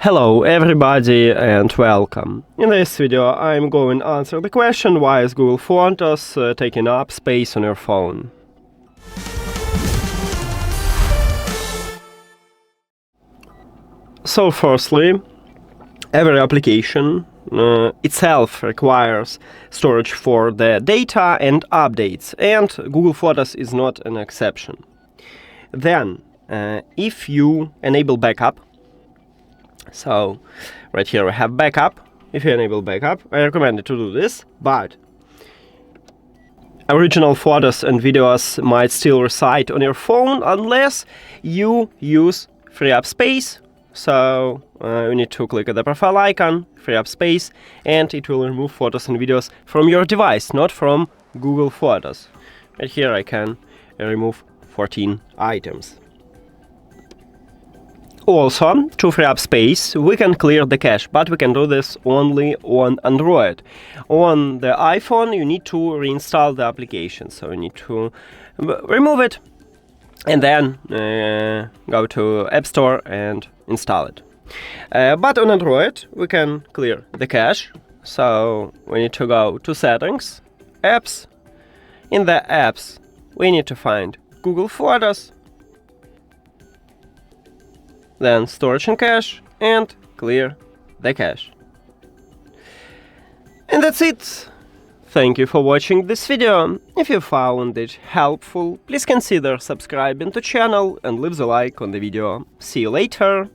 Hello everybody and welcome. In this video I'm going to answer the question why is Google Photos taking up space on your phone. So firstly, every application itself requires storage for the data and updates, and Google Photos is not an exception. Then, if you enable backup, so right here we have backup. If you enable backup, I recommend you to do this, but original photos and videos might still reside on your phone unless you use free up space. So you need to click at the profile icon, free up space, and it will remove photos and videos from your device, not from Google Photos. Right here I can remove 14 items. Also, to free up space, we can clear the cache, but we can do this only on Android. On the iPhone, you need to reinstall the application, so you need to remove it and then go to App Store and install it. But on Android, we can clear the cache, so we need to go to Settings, Apps. In the Apps, we need to find Google Photos, then Storage and Cache, and clear the cache. And that's it! Thank you for watching this video. If you found it helpful, please consider subscribing to the channel and leave a like on the video. See you later!